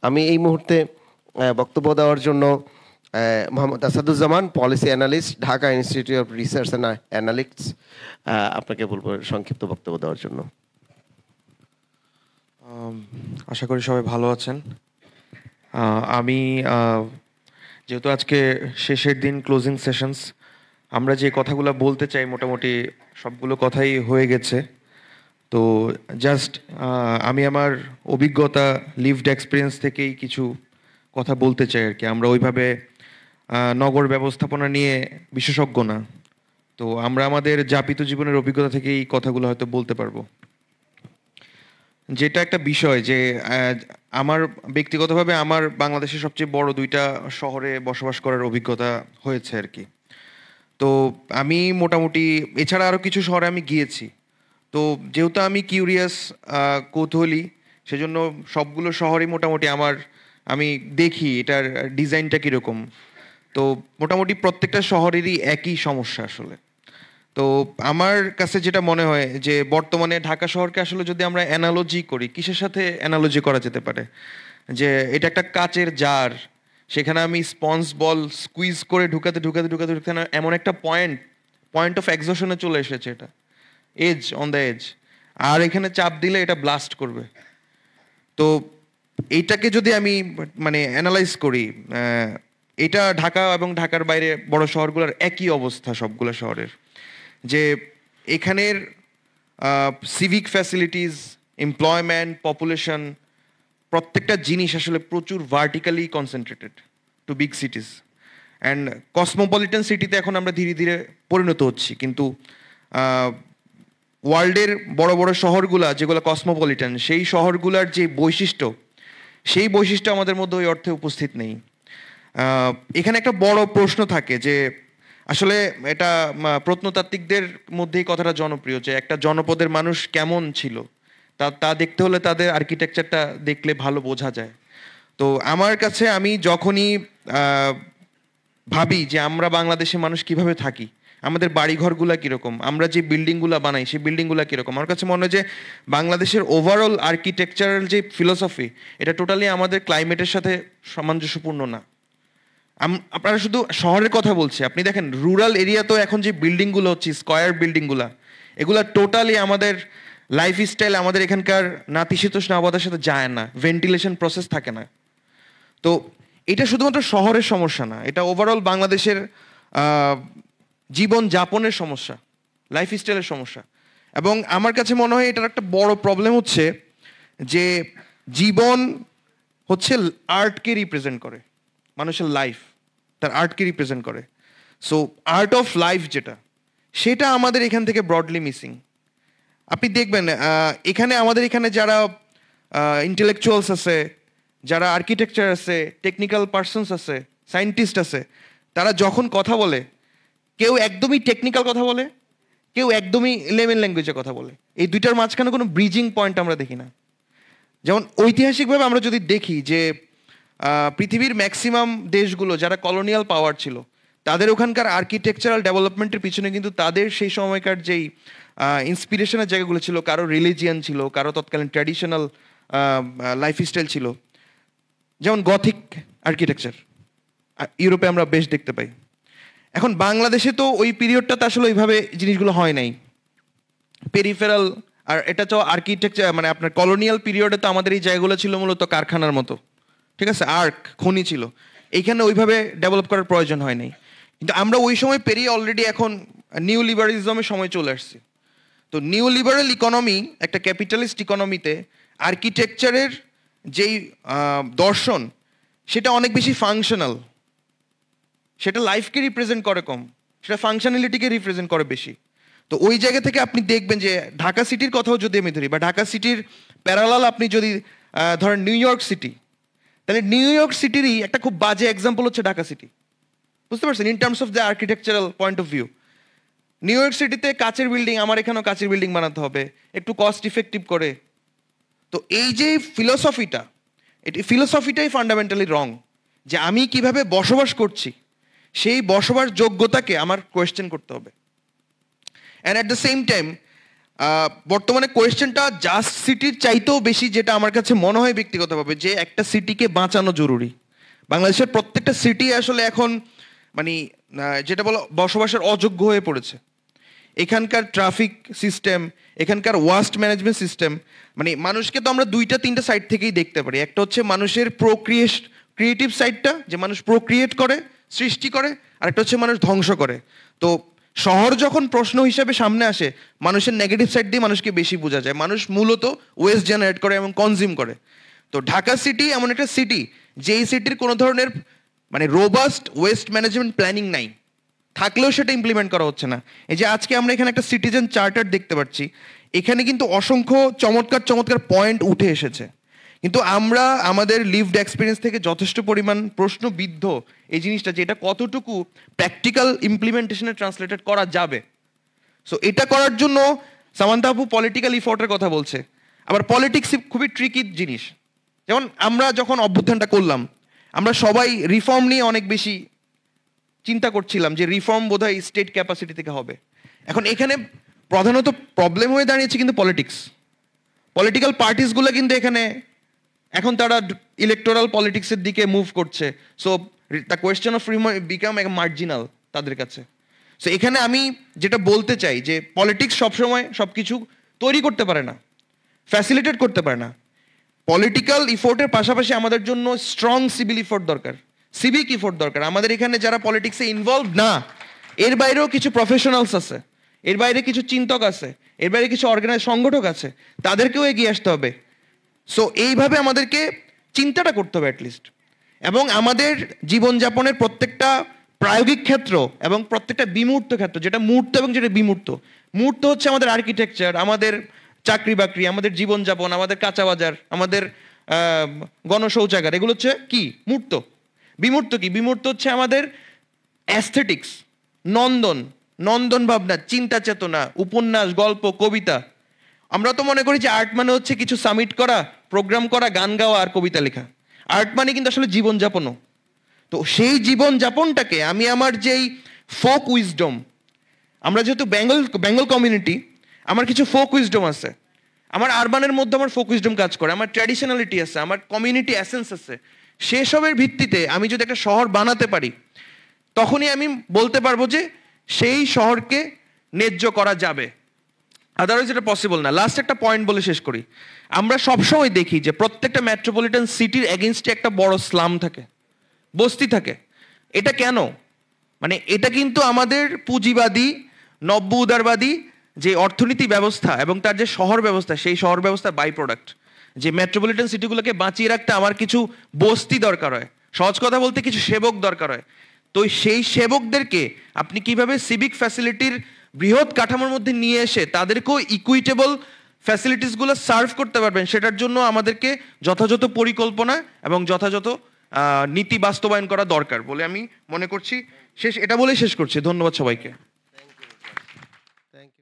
আমি এই মুহূর্তে বক্তব্য দেওয়ার জন্য Mohammad Asaduzzaman, policy analyst, Dhaka institute of research and analytics, আপনাকে বলবো সংক্ষিপ্ত বক্তব্য দেওয়ার জন্য। আশা করি সবাই ভালো আছেন। আমি যেহেতু আজকে শেষের দিন, ক্লোজিং সেশনস, আমরা যে কথাগুলো বলতে চাই মোটামুটি সবগুলো কথাই হয়ে গেছে। তো জাস্ট আমি আমার অভিজ্ঞতা, লিভড এক্সপিরিয়েন্স থেকেই কিছু কথা বলতে চাই আর কি। আমরা ওইভাবে নগর ব্যবস্থাপনা নিয়ে বিশেষজ্ঞ না, তো আমরা আমাদের যাপিত জীবনের অভিজ্ঞতা থেকেই কথাগুলো হয়তো বলতে পারবো। যেটা একটা বিষয় যে আমার ব্যক্তিগতভাবে আমার বাংলাদেশের সবচেয়ে বড় 2টা শহরে বসবাস করার অভিজ্ঞতা হয়েছে আর কি। তো আমি মোটামুটি এছাড়া আরও কিছু শহরে আমি গিয়েছি। তো যেহেতু আমি কিউরিয়াস, কৌতূহলী, সেজন্য সবগুলো শহরই মোটামুটি আমি দেখি এটার ডিজাইনটা কীরকম। তো মোটামুটি প্রত্যেকটা শহরেরই একই সমস্যা আসলে। তো আমার কাছে যেটা মনে হয় যে বর্তমানে ঢাকা শহরকে আসলে যদি আমরা অ্যানালজি করি, কিসের সাথে অ্যানালজি করা যেতে পারে, যে এটা একটা কাচের জার, সেখানে আমি স্পঞ্জ বল স্কুইজ করে ঢুকাতে এমন একটা পয়েন্ট অফ এক্সশনে চলে এসেছে, এটা এজ অন দ্য এজ, আর এখানে চাপ দিলে এটা ব্লাস্ট করবে। তো এইটাকে যদি আমি মানে অ্যানালাইজ করি, এটা ঢাকা এবং ঢাকার বাইরে বড় শহরগুলোর একই অবস্থা, সবগুলো শহরের, যে এখানের সিভিক ফ্যাসিলিটিস, এমপ্লয়মেন্ট, পপুলেশন, প্রত্যেকটা জিনিস আসলে প্রচুর vertically concentrated to big cities and cosmopolitan সিটিতে এখন আমরা ধীরে ধীরে পরিণত হচ্ছি। কিন্তু ওয়ার্ল্ডের বড় বড় শহরগুলা যেগুলো কসমোপলিটন, সেই শহরগুলার যে বৈশিষ্ট্য, সেই বৈশিষ্ট্য আমাদের মধ্যে ওই অর্থে উপস্থিত নেই। এখানে একটা বড় প্রশ্ন থাকে যে আসলে এটা প্রত্নতাত্ত্বিকদের মধ্যেই কথাটা জনপ্রিয়, যে একটা জনপদের মানুষ কেমন ছিল তা দেখতে হলে তাদের আর্কিটেকচারটা দেখলে ভালো বোঝা যায়। তো আমার কাছে, আমি যখনই ভাবি যে আমরা বাংলাদেশে মানুষ কিভাবে থাকি, আমাদের বাড়িঘরগুলা কীরকম, আমরা যে বিল্ডিংগুলো বানাই সেই বিল্ডিংগুলো কীরকম, আমার কাছে মনে হয় যে বাংলাদেশের ওভারঅল আর্কিটেকচারাল যে ফিলোসফি, এটা টোটালি আমাদের ক্লাইমেটের সাথে সামঞ্জস্যপূর্ণ না। আপনারা শুধু শহরের কথা বলছি, আপনি দেখেন রুরাল এরিয়াতেও এখন যে বিল্ডিংগুলো হচ্ছে, স্কয়ার বিল্ডিংগুলা, এগুলা টোটালি আমাদের লাইফস্টাইল, আমাদের এখানকার নাতিশীতোষ্ণ আবহাওয়ার সাথে যায় না, ভেন্টিলেশন প্রসেস থাকে না। তো এটা শুধুমাত্র শহরের সমস্যা না, এটা ওভারঅল বাংলাদেশের জীবন যাপনের সমস্যা, লাইফস্টাইলের সমস্যা। এবং আমার কাছে মনে হয় এটার একটা বড় প্রবলেম হচ্ছে যে জীবন হচ্ছে আর্টকে রিপ্রেজেন্ট করে, মানুষের লাইফ তার আর্টকে রিপ্রেজেন্ট করে। সো আর্ট অফ লাইফ যেটা, সেটা আমাদের এখান থেকে ব্রডলি মিসিং। আপনি দেখবেন আমাদের এখানে যারা ইন্টেলেকচুয়ালস আছে, যারা আর্কিটেকচার আছে, টেকনিক্যাল পার্সনস আছে, সায়েন্টিস্ট আছে, তারা যখন কথা বলে, কেউ একদমই টেকনিক্যাল কথা বলে, কেউ একদমই লেমেন ল্যাঙ্গুয়েজে কথা বলে। এই দুইটার মাঝখানে কোনো ব্রিজিং পয়েন্ট আমরা দেখি না। যেমন ঐতিহাসিকভাবে আমরা যদি দেখি যে পৃথিবীর ম্যাক্সিমাম দেশগুলো যারা কলোনিয়াল পাওয়ার ছিল, তাদের ওখানকার আর্কিটেকচারাল ডেভেলপমেন্টের পিছনে কিন্তু তাদের সেই সময়কার যেই ইন্সপিরেশনের জায়গাগুলো ছিল, কারো রিলিজিয়ান ছিল, কারো তৎকালীন ট্র্যাডিশনাল লাইফস্টাইল ছিল। যেমন গথিক আর্কিটেকচার ইউরোপে আমরা বেশ দেখতে পাই। এখন বাংলাদেশে তো ওই পিরিয়ডটাতে আসলে ওইভাবে জিনিসগুলো হয় নাই, পেরিফেরাল। আর এটা তো আর্কিটেকচার মানে আপনার কলোনিয়াল পিরিয়ডে তো আমাদের এই জায়গাগুলো ছিল মূলত কারখানার মতো, ঠিক আছে, আর্ক খনি ছিল, এইখানে ওইভাবে ডেভেলপ করার প্রয়োজন হয় নাই। কিন্তু আমরা ওই সময় পেরিয়ে অলরেডি এখন নিউ লিবারালিজমের সময় চলে আসছি। তো নিউ লিবারাল ইকোনমি, একটা ক্যাপিটালিস্ট ইকোনমিতে আর্কিটেকচারের যেই দর্শন, সেটা অনেক বেশি ফাংশনাল, সেটা লাইফকে রিপ্রেজেন্ট করে কম, সেটা ফাংশনালিটিকে রিপ্রেজেন্ট করে বেশি। তো ওই জায়গা থেকে আপনি দেখবেন যে ঢাকা সিটির কথাও যদি আমি ধরি, বা ঢাকা সিটির প্যারালাল আপনি যদি ধরেন নিউ ইয়র্ক সিটি, তাহলে নিউ ইয়র্ক সিটিরই একটা খুব বাজে এক্সাম্পল হচ্ছে ঢাকা সিটি। বুঝতে পারছেন, in terms of the architectural point of view. New York সিটিতে কাচের বিল্ডিং, আমার এখানেও কাচের বিল্ডিং বানাতে হবে, একটু কস্ট ইফেক্টিভ করে। তো এই যে ফিলোসফিটাই ফান্ডামেন্টালি রং, যে আমি কিভাবে বসবাস করছি, সেই বসবাস যোগ্যতাকে আমার কোয়েশ্চেন করতে হবে। And at the same time বর্তমানে কোয়েশ্চেনটা জাস্ট সিটির চাইতেও বেশি, যেটা আমার কাছে মনে হয় ব্যক্তিগতভাবে, যে একটা সিটিকে বাঁচানো জরুরি। বাংলাদেশের প্রত্যেকটা সিটি আসলে এখন মানে যেটা বলো বসবাসের অযোগ্য হয়ে পড়েছে। এখানকার ট্রাফিক সিস্টেম, এখানকার ওয়াস্ট ম্যানেজমেন্ট সিস্টেম, মানে মানুষকে তো আমরা 2-3টা সাইড থেকেই দেখতে পারি। একটা হচ্ছে মানুষের ক্রিয়েটিভ সাইডটা, যে মানুষ প্রক্রিয়েট করে, সৃষ্টি করে, আর একটা হচ্ছে মানুষ ধ্বংস করে। তো শহর যখন প্রশ্ন হিসাবে সামনে আসে, মানুষের নেগেটিভ সাইড দিয়ে মানুষকে বেশি বোঝা যায়। মানুষ মূলত ওয়েস্ট জেনারেট করে এবং কনজিউম করে। তো ঢাকা সিটি এমন একটা সিটি, যেই সিটির কোনো ধরনের মানে রোবাস্ট ওয়েস্ট ম্যানেজমেন্ট প্ল্যানিং নাই, থাকলেও সেটা ইমপ্লিমেন্ট করা হচ্ছে না। এই যে আজকে আমরা এখানে একটা সিটিজেন চার্টার দেখতে পাচ্ছি, এখানে কিন্তু অসংখ্য চমৎকার চমৎকার পয়েন্ট উঠে এসেছে, কিন্তু আমরা আমাদের লিভড এক্সপিরিয়েন্স থেকে যথেষ্ট পরিমাণ প্রশ্নবিদ্ধ এই জিনিসটা, যে এটা কতটুকু প্র্যাকটিক্যাল ইমপ্লিমেন্টেশনে ট্রান্সলেটেড করা যাবে। সো এটা করার জন্য সামান্তা আপু পলিটিক্যাল ইফোর্টের কথা বলছে, আবার পলিটিক্স খুবই ট্রিকি জিনিস। যেমন আমরা যখন অভ্যুত্থানটা করলাম, আমরা সবাই রিফর্ম নিয়ে অনেক বেশি চিন্তা করছিলাম, যে রিফর্ম বোধহয় স্টেট ক্যাপাসিটি থেকে হবে। এখন এখানে প্রধানত প্রবলেম হয়ে দাঁড়িয়েছে কিন্তু পলিটিক্যাল পার্টিসগুলো কিন্তু এখানে এখন তারা ইলেকটোরাল পলিটিক্সের দিকে মুভ করছে। So the question of reform become marginal তাদের কাছে। সো এখানে আমি যেটা বলতে চাই, যে পলিটিক্স সবসময় সব কিছু তৈরি করতে পারে না, ফ্যাসিলিটেট করতে পারে না। পলিটিক্যাল ইফোর্টের পাশাপাশি আমাদের জন্য স্ট্রং সিভিল ইফোর্ট দরকার, সিভিক ইফোর্ট দরকার। আমাদের এখানে যারা পলিটিক্সে ইনভলভ না, এর বাইরেও কিছু প্রফেশনালস আছে, এর বাইরে কিছু চিন্তক আছে, এর বাইরে কিছু অর্গানাইজ সংগঠক আছে, তাদেরকেও এগিয়ে আসতে হবে। সো এইভাবে আমাদেরকে চিন্তাটা করতে হবে অ্যাটলিস্ট। এবং আমাদের জীবনযাপনের প্রত্যেকটা প্রায়োগিক ক্ষেত্র এবং প্রত্যেকটা বিমূর্ত ক্ষেত্র, যেটা মূর্ত এবং যেটা বিমূর্ত, মূর্ত হচ্ছে আমাদের আর্কিটেকচার, আমাদের চাকরি বাকরি, আমাদের জীবনযাপন, আমাদের কাঁচা বাজার, আমাদের গণশৌচাগার, এগুলো হচ্ছে কি মূর্ত। বিমূর্ত কি? বিমূর্ত হচ্ছে আমাদের অ্যাস্থেটিক্স, নন্দন ভাবনা, চিন্তা চেতনা, উপন্যাস, গল্প, কবিতা। আমরা তো মনে করি যে আর্ট মানে হচ্ছে কিছু সাবমিট করা, প্রোগ্রাম করা, গান গাওয়া আর কবিতা লেখা। আর্ট মানে কিন্তু আসলে জীবনযাপনও। তো সেই জীবনযাপনটাকে আমি আমার যেই ফোক উইজডম, আমরা যেহেতু বেঙ্গল কমিউনিটি, আমার কিছু ফোক উইজডম আছে, আমার আরবানের মধ্যে আমার ফোক উইজডম কাজ করে, আমার ট্র্যাডিশনালিটি আছে, আমার কমিউনিটি এসেন্স আছে। সেসবের ভিত্তিতে আমি যদি একটা শহর বানাতে পারি, তখনই আমি বলতে পারবো যে সেই শহরকে ন্যায্য করা যাবে। আদারওয়াইজ এটা পসিবল না। লাস্ট একটা পয়েন্ট বলে শেষ করি। আমরা সবসময় দেখি যে প্রত্যেকটা মেট্রোপলিটন সিটির এগেনস্টে একটা বড় স্লাম থাকে, বস্তি থাকে। এটা কেন? মানে এটা কিন্তু আমাদের পুঁজিবাদী নব্য উদারবাদী যে অর্থনীতি ব্যবস্থা এবং তার যে শহর ব্যবস্থা, সেই শহর ব্যবস্থার বাই প্রোডাক্ট। যে মেট্রোপলিটন সিটিগুলোকে বাঁচিয়ে রাখতে আমার কিছু বস্তি দরকার হয়, সহজ কথা বলতে কিছু সেবক দরকার হয়। তো সেই সেবকদেরকে আপনি কিভাবে সিভিক ফ্যাসিলিটির বৃহৎ কাঠামোর মধ্যে নিয়ে এসে তাদেরকেও ইকুইটেবল ফ্যাসিলিটিসগুলো সার্ভ করতে পারবেন, সেটার জন্য আমাদেরকে যথাযথ পরিকল্পনা এবং যথাযথ নীতি বাস্তবায়ন করা দরকার বলে আমি মনে করছি। এটা বলেই শেষ করছি। ধন্যবাদ সবাইকে।